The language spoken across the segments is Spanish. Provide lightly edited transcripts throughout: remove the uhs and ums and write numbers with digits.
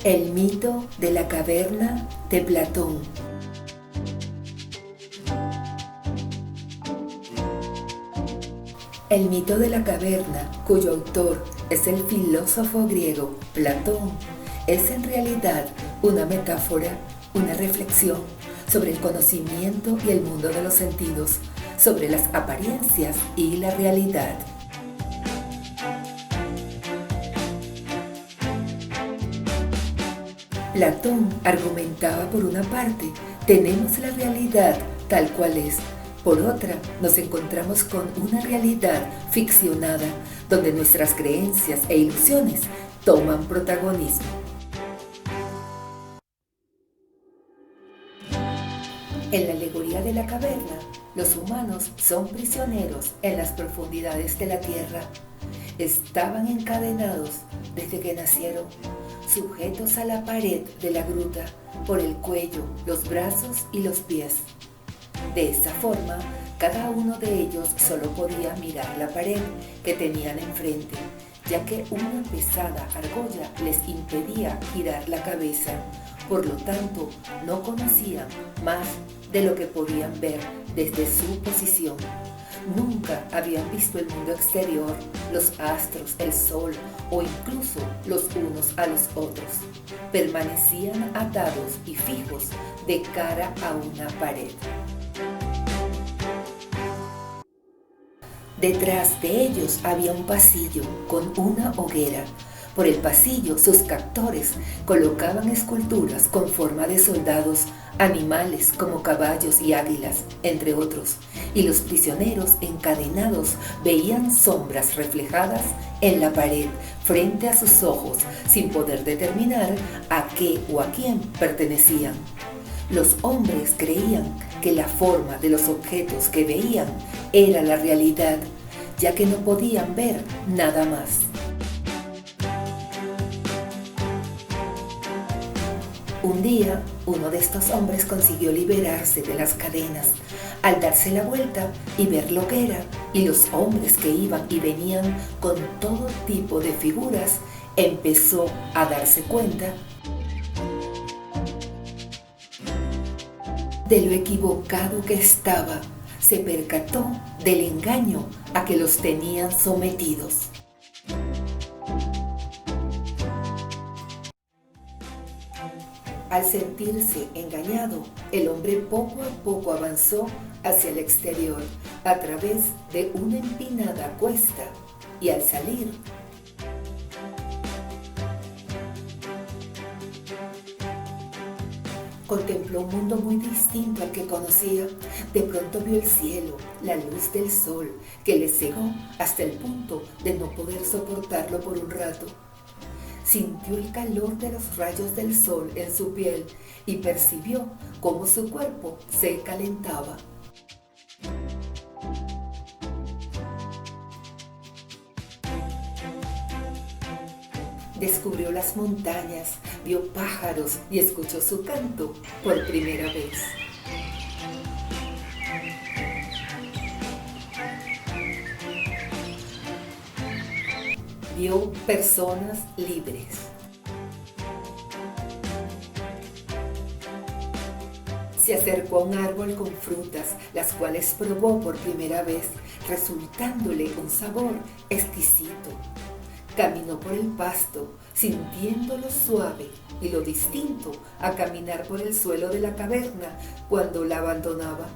El mito de la caverna de Platón. El mito de la caverna, cuyo autor es el filósofo griego Platón, es en realidad una metáfora, una reflexión sobre el conocimiento y el mundo de los sentidos, sobre las apariencias y la realidad. Platón argumentaba: por una parte, tenemos la realidad tal cual es; por otra, nos encontramos con una realidad ficcionada, donde nuestras creencias e ilusiones toman protagonismo. En la alegoría de la caverna, los humanos son prisioneros en las profundidades de la tierra. Estaban encadenados desde que nacieron, sujetos a la pared de la gruta por el cuello, los brazos y los pies. De esa forma, cada uno de ellos solo podía mirar la pared que tenían enfrente, ya que una pesada argolla les impedía girar la cabeza. Por lo tanto, no conocían más de lo que podían ver desde su posición. Nunca habían visto el mundo exterior, los astros, el sol o incluso los unos a los otros. Permanecían atados y fijos de cara a una pared. Detrás de ellos había un pasillo con una hoguera. Por el pasillo, sus captores colocaban esculturas con forma de soldados, animales como caballos y águilas, entre otros, y los prisioneros encadenados veían sombras reflejadas en la pared frente a sus ojos, sin poder determinar a qué o a quién pertenecían. Los hombres creían que la forma de los objetos que veían era la realidad, ya que no podían ver nada más. Un día, uno de estos hombres consiguió liberarse de las cadenas al darse la vuelta y ver lo que era, y los hombres que iban y venían con todo tipo de figuras empezó a darse cuenta de lo equivocado que estaba. Se percató del engaño a que los tenían sometidos. Al sentirse engañado, el hombre poco a poco avanzó hacia el exterior a través de una empinada cuesta, y al salir, contempló un mundo muy distinto al que conocía. De pronto vio el cielo, la luz del sol, que le cegó hasta el punto de no poder soportarlo por un rato. Sintió el calor de los rayos del sol en su piel y percibió cómo su cuerpo se calentaba. Descubrió las montañas, vio pájaros y escuchó su canto por primera vez. Vio personas libres. Se acercó a un árbol con frutas, las cuales probó por primera vez, resultándole un sabor exquisito. Caminó por el pasto, sintiendo lo suave y lo distinto a caminar por el suelo de la caverna cuando la abandonaba.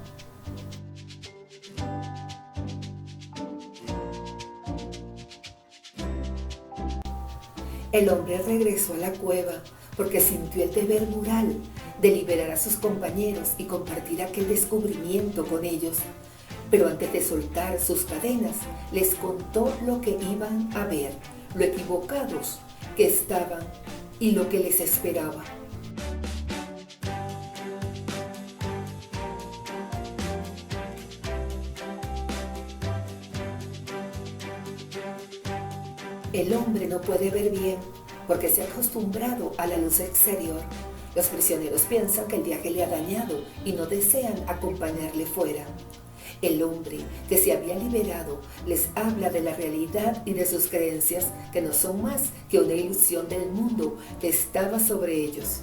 El hombre regresó a la cueva porque sintió el deber moral de liberar a sus compañeros y compartir aquel descubrimiento con ellos. Pero antes de soltar sus cadenas, les contó lo que iban a ver, lo equivocados que estaban y lo que les esperaba. El hombre no puede ver bien porque se ha acostumbrado a la luz exterior. Los prisioneros piensan que el viaje le ha dañado y no desean acompañarle fuera. El hombre que se había liberado les habla de la realidad y de sus creencias que no son más que una ilusión del mundo que estaba sobre ellos.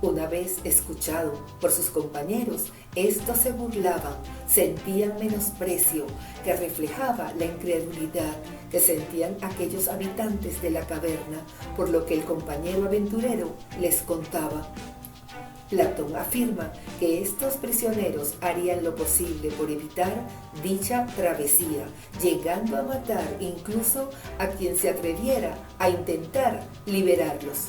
Una vez escuchado por sus compañeros, estos se burlaban, sentían menosprecio que reflejaba la incredulidad que sentían aquellos habitantes de la caverna por lo que el compañero aventurero les contaba. Platón afirma que estos prisioneros harían lo posible por evitar dicha travesía, llegando a matar incluso a quien se atreviera a intentar liberarlos.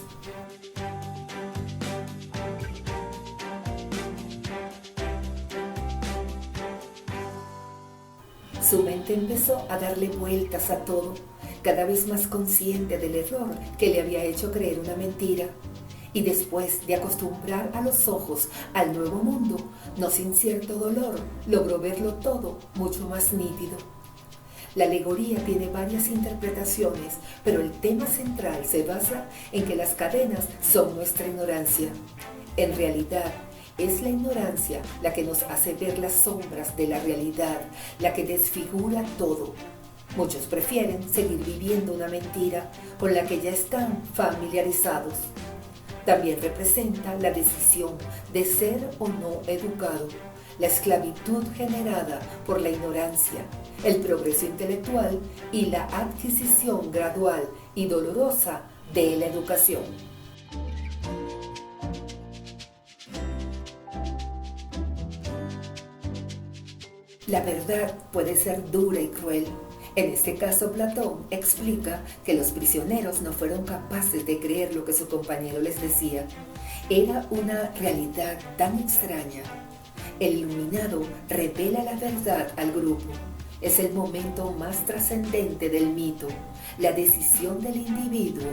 Su mente empezó a darle vueltas a todo, cada vez más consciente del error que le había hecho creer una mentira. Y después de acostumbrar a los ojos al nuevo mundo, no sin cierto dolor, logró verlo todo mucho más nítido. La alegoría tiene varias interpretaciones, pero el tema central se basa en que las cadenas son nuestra ignorancia. En realidad, es la ignorancia la que nos hace ver las sombras de la realidad, la que desfigura todo. Muchos prefieren seguir viviendo una mentira con la que ya están familiarizados. También representa la decisión de ser o no educado, la esclavitud generada por la ignorancia, el progreso intelectual y la adquisición gradual y dolorosa de la educación. La verdad puede ser dura y cruel. En este caso, Platón explica que los prisioneros no fueron capaces de creer lo que su compañero les decía. Era una realidad tan extraña. El iluminado revela la verdad al grupo. Es el momento más trascendente del mito, la decisión del individuo,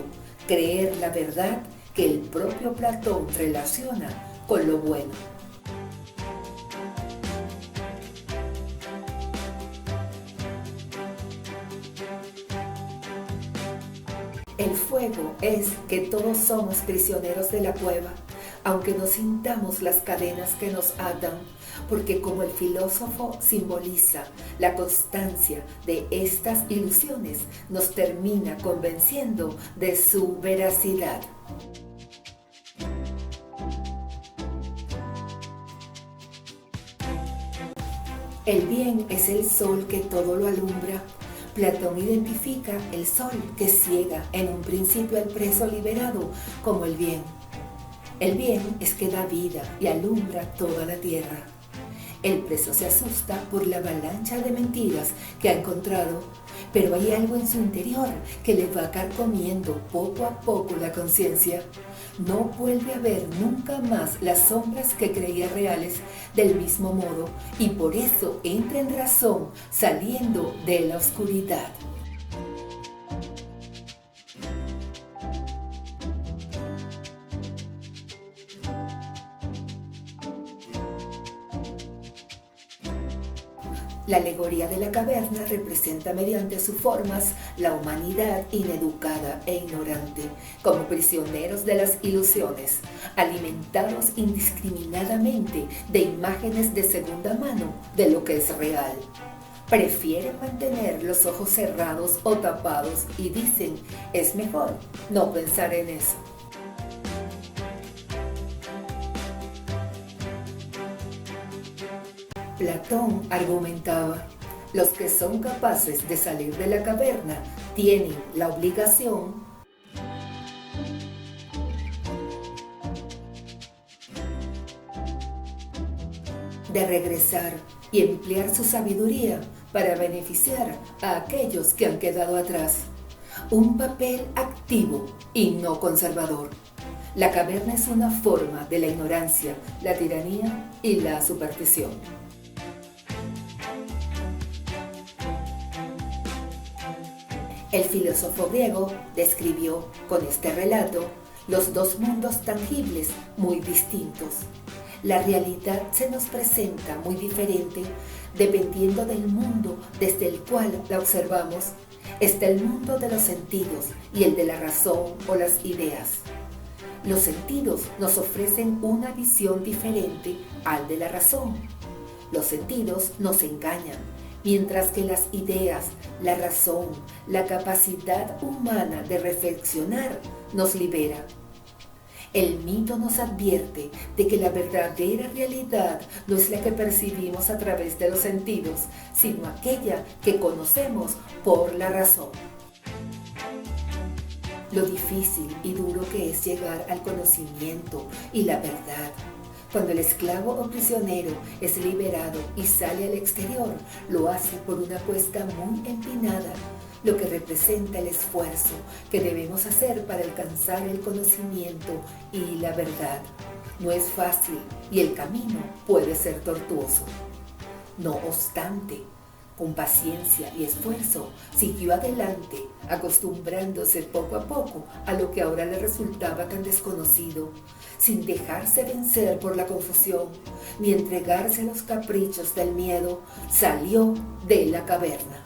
creer la verdad que el propio Platón relaciona con lo bueno. El fuego es que todos somos prisioneros de la cueva, aunque no sintamos las cadenas que nos atan, porque como el filósofo simboliza la constancia de estas ilusiones, nos termina convenciendo de su veracidad. El bien es el sol que todo lo alumbra. Platón identifica el sol que ciega en un principio al preso liberado como el bien. El bien es que da vida y alumbra toda la tierra. El preso se asusta por la avalancha de mentiras que ha encontrado, pero hay algo en su interior que le va carcomiendo poco a poco la conciencia. No vuelve a ver nunca más las sombras que creía reales del mismo modo y por eso entra en razón saliendo de la oscuridad. La alegoría de la caverna representa mediante sus formas la humanidad ineducada e ignorante, como prisioneros de las ilusiones, alimentados indiscriminadamente de imágenes de segunda mano de lo que es real. Prefieren mantener los ojos cerrados o tapados y dicen, es mejor no pensar en eso. Platón argumentaba, los que son capaces de salir de la caverna tienen la obligación de regresar y emplear su sabiduría para beneficiar a aquellos que han quedado atrás. Un papel activo y no conservador. La caverna es una forma de la ignorancia, la tiranía y la superstición. El filósofo griego describió con este relato los dos mundos tangibles muy distintos. La realidad se nos presenta muy diferente dependiendo del mundo desde el cual la observamos. Está el mundo de los sentidos y el de la razón o las ideas. Los sentidos nos ofrecen una visión diferente al de la razón. Los sentidos nos engañan, mientras que las ideas, la razón, la capacidad humana de reflexionar nos libera. El mito nos advierte de que la verdadera realidad no es la que percibimos a través de los sentidos, sino aquella que conocemos por la razón. Lo difícil y duro que es llegar al conocimiento y la verdad. Cuando el esclavo o prisionero es liberado y sale al exterior, lo hace por una cuesta muy empinada, lo que representa el esfuerzo que debemos hacer para alcanzar el conocimiento y la verdad. No es fácil y el camino puede ser tortuoso. No obstante, con paciencia y esfuerzo, siguió adelante, acostumbrándose poco a poco a lo que ahora le resultaba tan desconocido, sin dejarse vencer por la confusión, ni entregarse a los caprichos del miedo, salió de la caverna.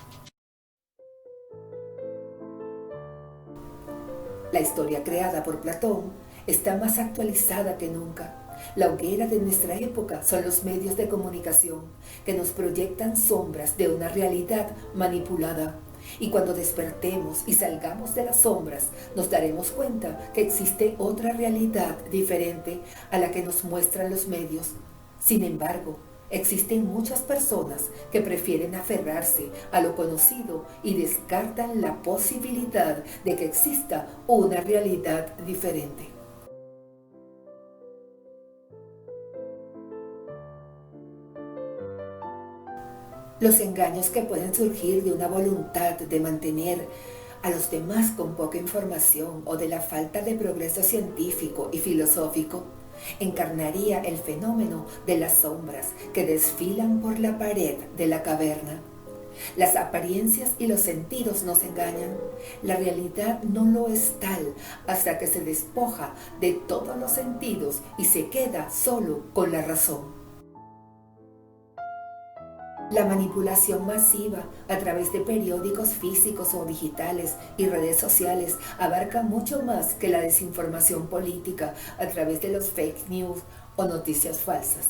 La historia creada por Platón está más actualizada que nunca. La hoguera de nuestra época son los medios de comunicación que nos proyectan sombras de una realidad manipulada. Y cuando despertemos y salgamos de las sombras, nos daremos cuenta que existe otra realidad diferente a la que nos muestran los medios. Sin embargo, existen muchas personas que prefieren aferrarse a lo conocido y descartan la posibilidad de que exista una realidad diferente. Los engaños que pueden surgir de una voluntad de mantener a los demás con poca información o de la falta de progreso científico y filosófico encarnaría el fenómeno de las sombras que desfilan por la pared de la caverna. Las apariencias y los sentidos nos engañan. La realidad no lo es tal hasta que se despoja de todos los sentidos y se queda solo con la razón. La manipulación masiva a través de periódicos físicos o digitales y redes sociales abarca mucho más que la desinformación política a través de los fake news o noticias falsas.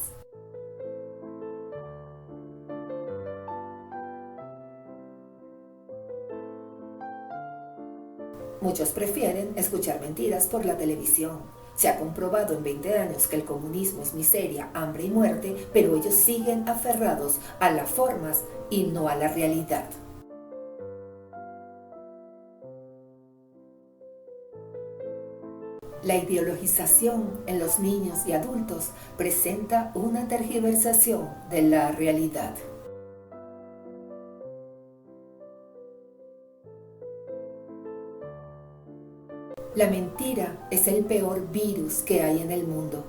Muchos prefieren escuchar mentiras por la televisión. Se ha comprobado en 20 años que el comunismo es miseria, hambre y muerte, pero ellos siguen aferrados a las formas y no a la realidad. La ideologización en los niños y adultos presenta una tergiversación de la realidad. La mentira es el peor virus que hay en el mundo.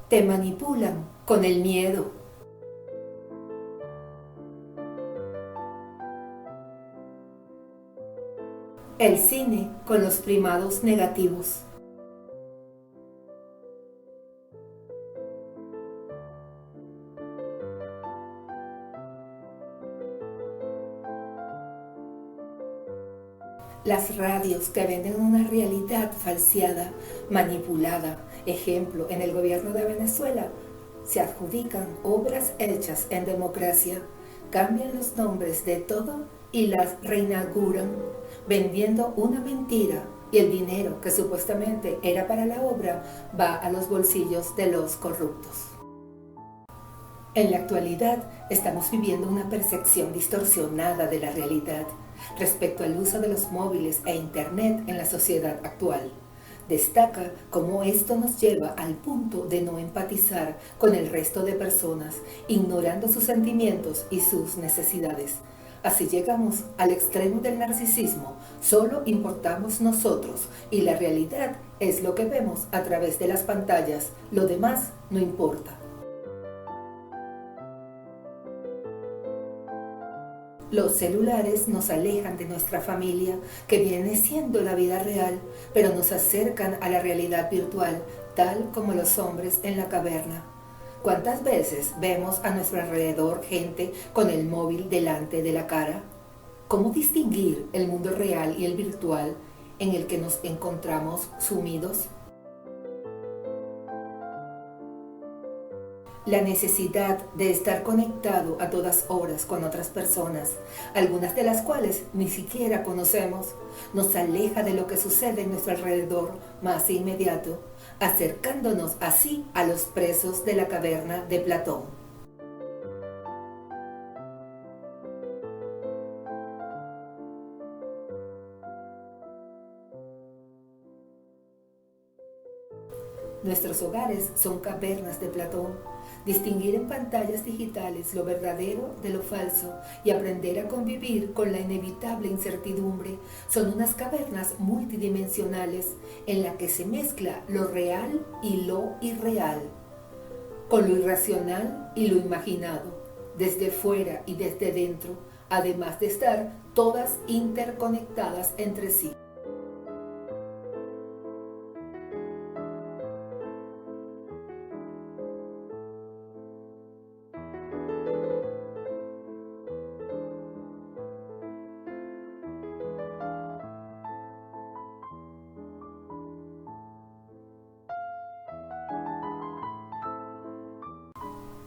Te manipulan con el miedo. El cine con los primados negativos. Las radios que venden una realidad falseada, manipulada. Ejemplo, en el gobierno de Venezuela se adjudican obras hechas en democracia, cambian los nombres de todo y las reinauguran, vendiendo una mentira, y el dinero que supuestamente era para la obra va a los bolsillos de los corruptos. En la actualidad estamos viviendo una percepción distorsionada de la realidad respecto al uso de los móviles e Internet en la sociedad actual. Destaca cómo esto nos lleva al punto de no empatizar con el resto de personas, ignorando sus sentimientos y sus necesidades. Así llegamos al extremo del narcisismo. Solo importamos nosotros y la realidad es lo que vemos a través de las pantallas. Lo demás no importa. Los celulares nos alejan de nuestra familia, que viene siendo la vida real, pero nos acercan a la realidad virtual, tal como los hombres en la caverna. ¿Cuántas veces vemos a nuestro alrededor gente con el móvil delante de la cara? ¿Cómo distinguir el mundo real y el virtual en el que nos encontramos sumidos? La necesidad de estar conectado a todas horas con otras personas, algunas de las cuales ni siquiera conocemos, nos aleja de lo que sucede en nuestro alrededor más inmediato, acercándonos así a los presos de la caverna de Platón. Nuestros hogares son cavernas de Platón. Distinguir en pantallas digitales lo verdadero de lo falso y aprender a convivir con la inevitable incertidumbre son unas cavernas multidimensionales en las que se mezcla lo real y lo irreal, con lo irracional y lo imaginado, desde fuera y desde dentro, además de estar todas interconectadas entre sí.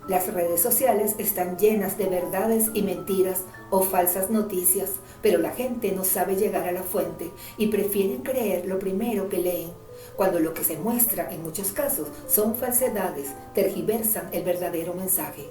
Las redes sociales están llenas de verdades y mentiras o falsas noticias, pero la gente no sabe llegar a la fuente y prefieren creer lo primero que leen, cuando lo que se muestra en muchos casos son falsedades, tergiversan el verdadero mensaje.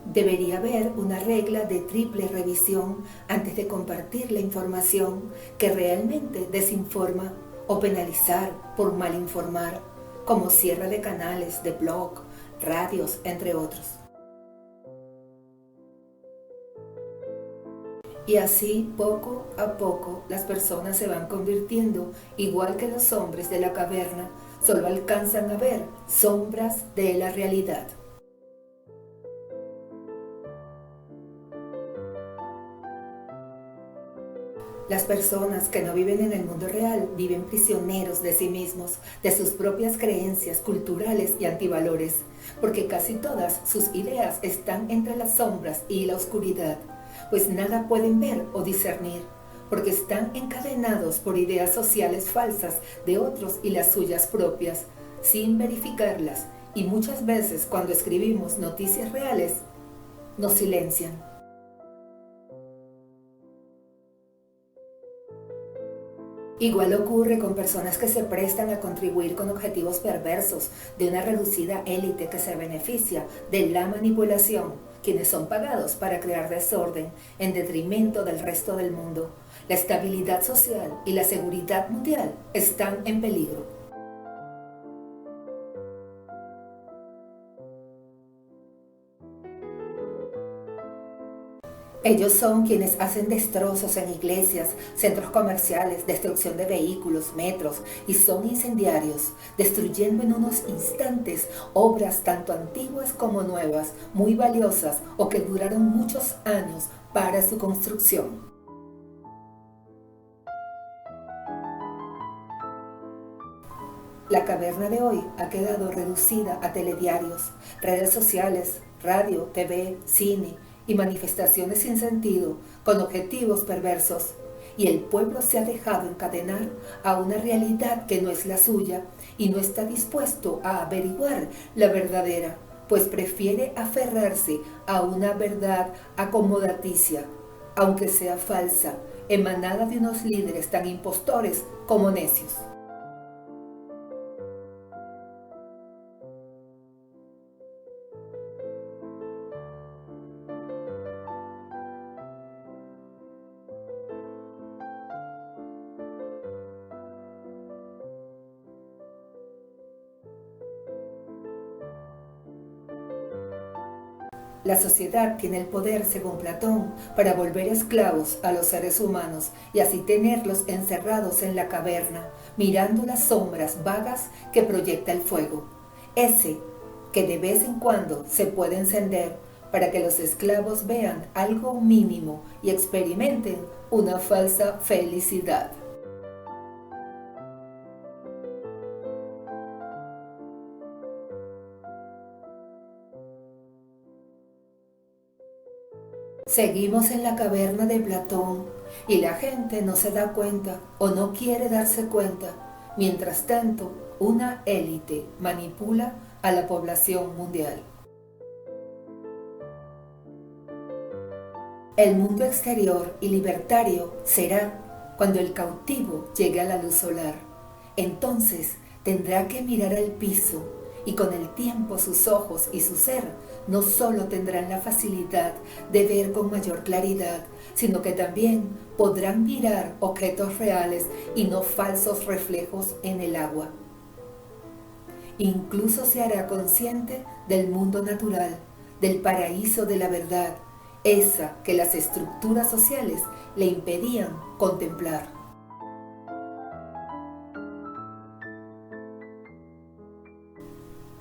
Debería haber una regla de triple revisión antes de compartir la información que realmente desinforma o penalizar por mal informar, como cierre de canales, de blog, radios, entre otros. Y así, poco a poco, las personas se van convirtiendo, igual que los hombres de la caverna, solo alcanzan a ver sombras de la realidad. Las personas que no viven en el mundo real viven prisioneros de sí mismos, de sus propias creencias culturales y antivalores, porque casi todas sus ideas están entre las sombras y la oscuridad, pues nada pueden ver o discernir, porque están encadenados por ideas sociales falsas de otros y las suyas propias, sin verificarlas, y muchas veces cuando escribimos noticias reales, nos silencian. Igual ocurre con personas que se prestan a contribuir con objetivos perversos de una reducida élite que se beneficia de la manipulación, quienes son pagados para crear desorden en detrimento del resto del mundo. La estabilidad social y la seguridad mundial están en peligro. Ellos son quienes hacen destrozos en iglesias, centros comerciales, destrucción de vehículos, metros, y son incendiarios, destruyendo en unos instantes obras tanto antiguas como nuevas, muy valiosas o que duraron muchos años para su construcción. La caverna de hoy ha quedado reducida a telediarios, redes sociales, radio, TV, cine y manifestaciones sin sentido con objetivos perversos, y el pueblo se ha dejado encadenar a una realidad que no es la suya y no está dispuesto a averiguar la verdadera, pues prefiere aferrarse a una verdad acomodaticia, aunque sea falsa, emanada de unos líderes tan impostores como necios. La sociedad tiene el poder, según Platón, para volver esclavos a los seres humanos y así tenerlos encerrados en la caverna, mirando las sombras vagas que proyecta el fuego. Ese que de vez en cuando se puede encender para que los esclavos vean algo mínimo y experimenten una falsa felicidad. Seguimos en la caverna de Platón y la gente no se da cuenta o no quiere darse cuenta. Mientras tanto, una élite manipula a la población mundial. El mundo exterior y libertario será cuando el cautivo llegue a la luz solar. Entonces tendrá que mirar al piso y con el tiempo sus ojos y su ser no solo tendrán la facilidad de ver con mayor claridad, sino que también podrán mirar objetos reales y no falsos reflejos en el agua. Incluso se hará consciente del mundo natural, del paraíso de la verdad, esa que las estructuras sociales le impedían contemplar.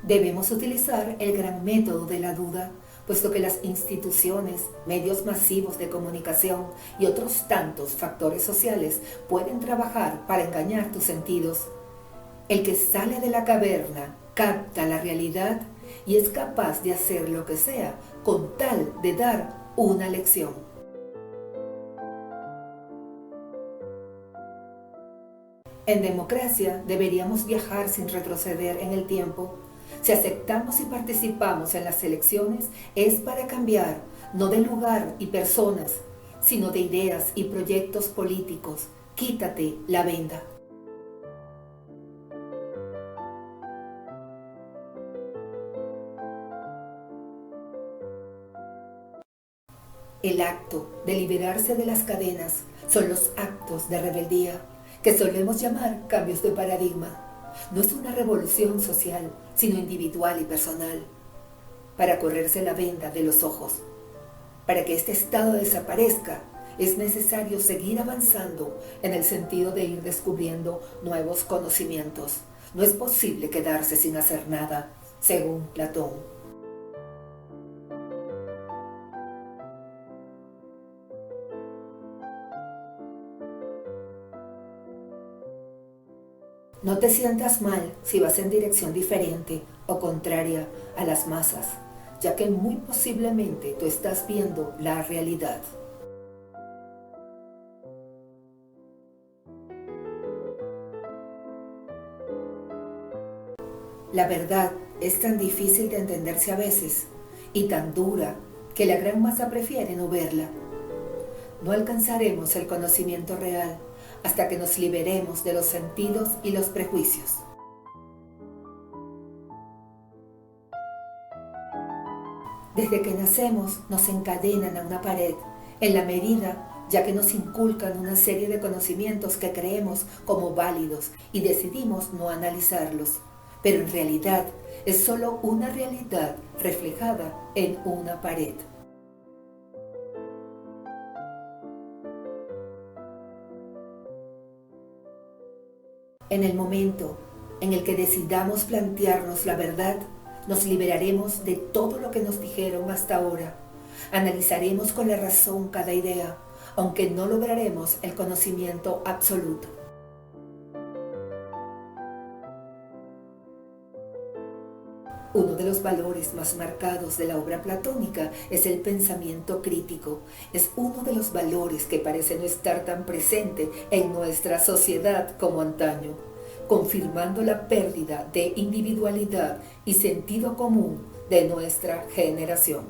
Debemos utilizar el gran método de la duda, puesto que las instituciones, medios masivos de comunicación y otros tantos factores sociales pueden trabajar para engañar tus sentidos. El que sale de la caverna capta la realidad y es capaz de hacer lo que sea con tal de dar una lección. En democracia deberíamos viajar sin retroceder en el tiempo. Si aceptamos y participamos en las elecciones es para cambiar, no de lugar y personas, sino de ideas y proyectos políticos. Quítate la venda. El acto de liberarse de las cadenas son los actos de rebeldía, que solemos llamar cambios de paradigma. No es una revolución social, sino individual y personal. Para correrse la venda de los ojos, para que este estado desaparezca, es necesario seguir avanzando en el sentido de ir descubriendo nuevos conocimientos. No es posible quedarse sin hacer nada, según Platón. No te sientas mal si vas en dirección diferente o contraria a las masas, ya que muy posiblemente tú estás viendo la realidad. La verdad es tan difícil de entenderse a veces y tan dura que la gran masa prefiere no verla. No alcanzaremos el conocimiento real hasta que nos liberemos de los sentidos y los prejuicios. Desde que nacemos nos encadenan a una pared, en la medida ya que nos inculcan una serie de conocimientos que creemos como válidos y decidimos no analizarlos, pero en realidad es solo una realidad reflejada en una pared. En el momento en el que decidamos plantearnos la verdad, nos liberaremos de todo lo que nos dijeron hasta ahora. Analizaremos con la razón cada idea, aunque no lograremos el conocimiento absoluto. Uno de los valores más marcados de la obra platónica es el pensamiento crítico. Es uno de los valores que parece no estar tan presente en nuestra sociedad como antaño, confirmando la pérdida de individualidad y sentido común de nuestra generación.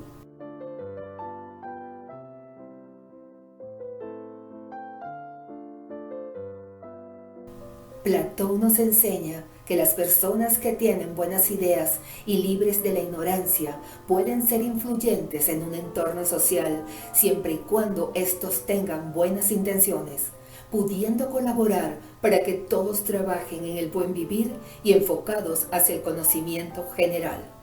Platón nos enseña que las personas que tienen buenas ideas y libres de la ignorancia pueden ser influyentes en un entorno social siempre y cuando estos tengan buenas intenciones, pudiendo colaborar para que todos trabajen en el buen vivir y enfocados hacia el conocimiento general.